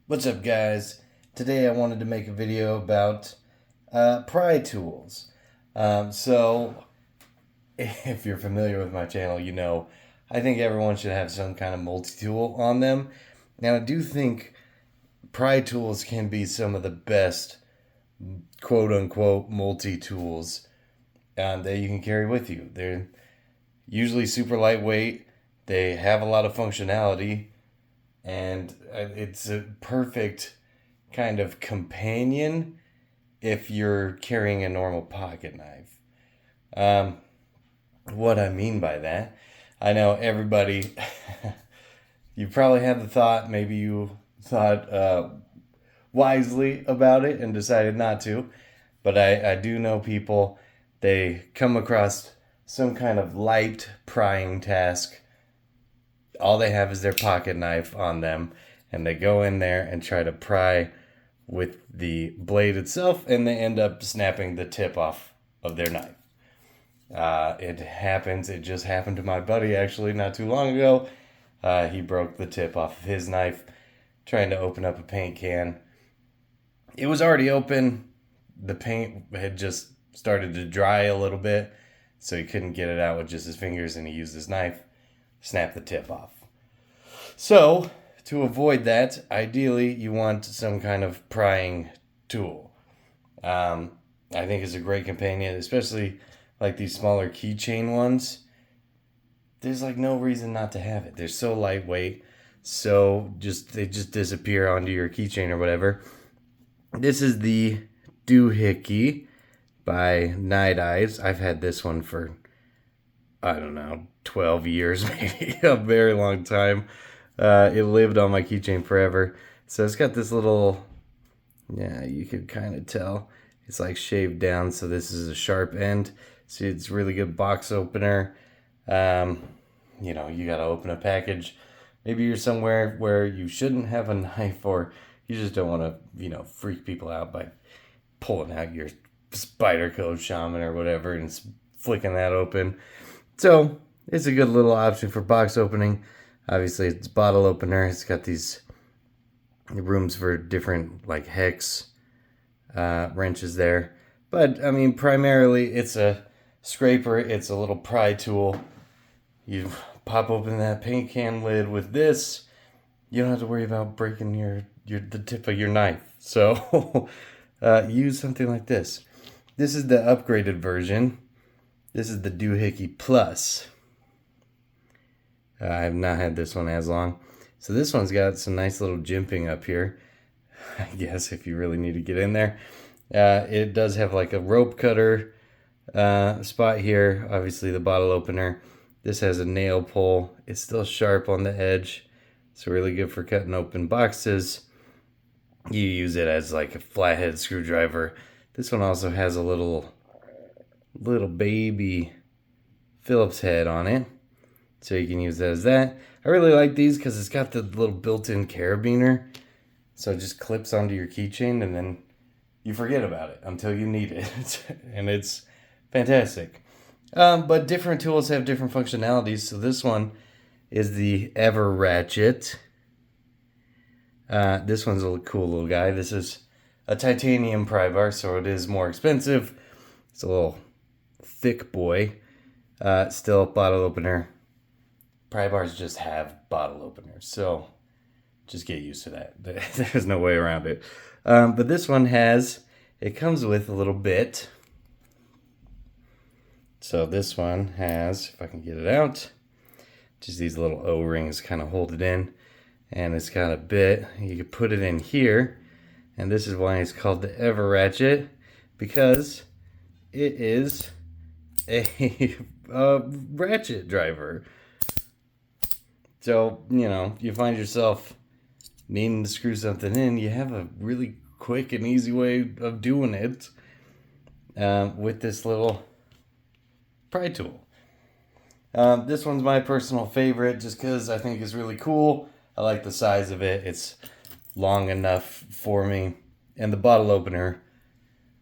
What's up, guys? Today I wanted to make a video about pry tools. So, if you're familiar with my channel, you know I think everyone should have some kind of multi-tool on them. Now, I do think pry tools can be some of the best quote-unquote multi-tools that you can carry with you. They're usually super lightweight. They have a lot of functionality. And it's a perfect kind of companion if you're carrying a normal pocket knife. What I mean by that, I know everybody, you probably had the thought, maybe you thought wisely about it and decided not to, but I do know people, they come across some kind of light prying task. All they have is their pocket knife on them, and they go in there and try to pry with the blade itself, and they end up snapping the tip off of their knife. It happens. It just happened to my buddy, actually, not too long ago. He broke the tip off of his knife trying to open up a paint can. It was already open. The paint had just started to dry a little bit, so he couldn't get it out with just his fingers, and he used his knife. Snap the tip off. So, to avoid that, ideally you want some kind of prying tool. I think it's a great companion, especially like these smaller keychain ones. There's like no reason not to have it. They're so lightweight, so they just disappear onto your keychain or whatever. This is the Doohicky by Niteize. I've had this one for, I don't know, 12 years, maybe a very long time. It lived on my keychain forever. So it's got this little, yeah, you could kind of tell it's like shaved down. So this is a sharp end. See, it's really good box opener. You know, you got to open a package. Maybe you're somewhere where you shouldn't have a knife, or you just don't want to, freak people out by pulling out your Spyderco Shaman or whatever and flicking that open. So it's a good little option for box opening. Obviously, it's bottle opener. It's got these rooms for different like hex wrenches there. But I mean, primarily it's a scraper. It's a little pry tool. You pop open that paint can lid with this. You don't have to worry about breaking the tip of your knife. So use something like this. This is the upgraded version. This is the Doohicky Plus. I have not had this one as long. So this one's got some nice little jimping up here, I guess, if you really need to get in there. It does have like a rope cutter spot here. Obviously the bottle opener. This has a nail pull. It's still sharp on the edge. It's really good for cutting open boxes. You use it as like a flathead screwdriver. This one also has a little baby Phillips head on it, so you can use that as that. I really like these because it's got the little built-in carabiner, so it just clips onto your keychain and then you forget about it until you need it. And it's fantastic. But different tools have different functionalities. So this one is the EverRatchet. This one's a cool little guy. This is a titanium prybar, so it is more expensive. It's a little thick boy. Still bottle opener. Pry bars just have bottle openers, so just get used to that. There's no way around it. But this one it comes with a little bit. So this one has, if I can get it out, just these little O-rings kind of hold it in. And it's got a bit. You can put it in here. And this is why it's called the EverRatchet, because it is a ratchet driver. So, you find yourself needing to screw something in, you have a really quick and easy way of doing it with this little pry tool. This one's my personal favorite just because I think it's really cool. I like the size of it. It's long enough for me. And the bottle opener,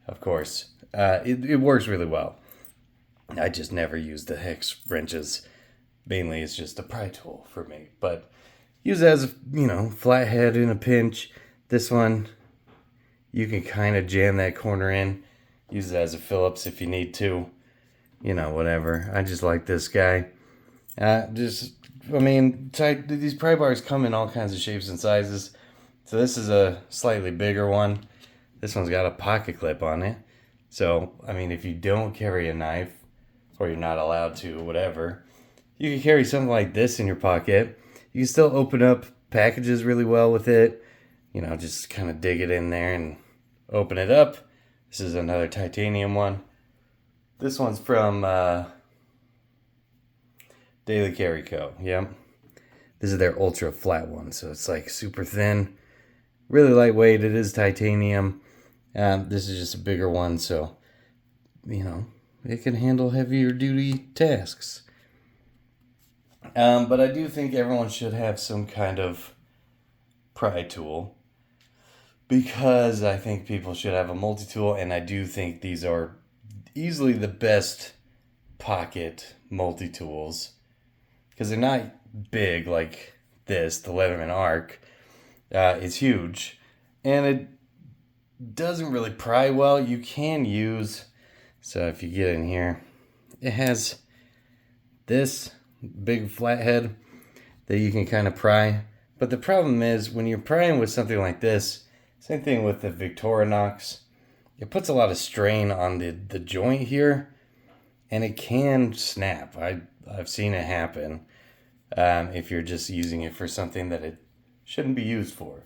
of course, it works really well. I just never use the hex wrenches. Mainly it's just a pry tool for me. But use it as, flathead in a pinch. This one, you can kind of jam that corner in. Use it as a Phillips if you need to. You know, whatever. I just like this guy. These Prybars come in all kinds of shapes and sizes. So this is a slightly bigger one. This one's got a pocket clip on it. So, I mean, if you don't carry a knife, or you're not allowed to, whatever, you can carry something like this in your pocket. You can still open up packages really well with it. You know, just kind of dig it in there and open it up. This is another titanium one. This one's from DailyCarryCo. Yep. This is their ultra flat one, so it's like super thin, really lightweight. It is titanium. This is just a bigger one, so you know it can handle heavier duty tasks. But I do think everyone should have some kind of pry tool, because I think people should have a multi-tool, and I do think these are easily the best pocket multi-tools, because they're not big like this, the Leatherman Arc. It's huge, and it doesn't really pry well. You can use, so if you get in here, it has this big flathead that you can kind of pry. But the problem is, when you're prying with something like this, same thing with the Victorinox, it puts a lot of strain on the joint here, and it can snap. I've seen it happen if you're just using it for something that it shouldn't be used for.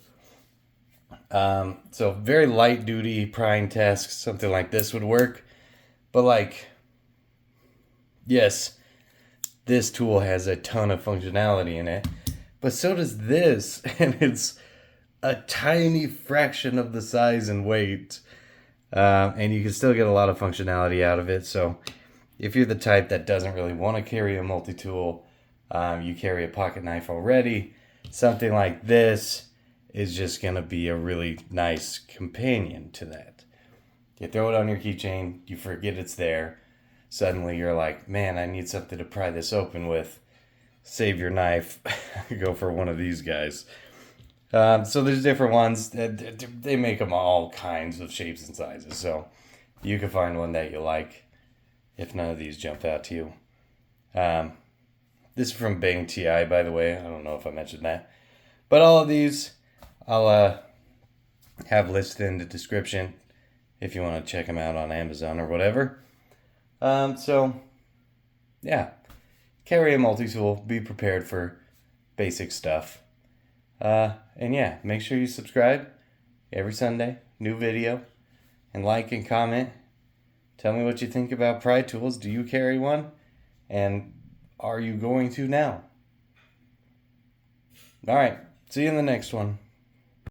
So very light duty prying tasks, something like this would work. But like, yes, this tool has a ton of functionality in it, but so does this, and it's a tiny fraction of the size and weight, and you can still get a lot of functionality out of it. So if you're the type that doesn't really want to carry a multi-tool, you carry a pocket knife already, something like this is just going to be a really nice companion to that. You throw it on your keychain, you forget it's there, suddenly you're like, man, I need something to pry this open with. Save your knife, go for one of these guys. So there's different ones. They make them all kinds of shapes and sizes, so you can find one that you like if none of these jump out to you. This is from Bang TI, by the way. I don't know if I mentioned that. But all of these, I'll have listed in the description if you want to check them out on Amazon or whatever. So, yeah. Carry a multi-tool. Be prepared for basic stuff. And yeah, make sure you subscribe every Sunday. New video. And like and comment. Tell me what you think about pry tools. Do you carry one? And are you going to now? Alright. See you in the next one.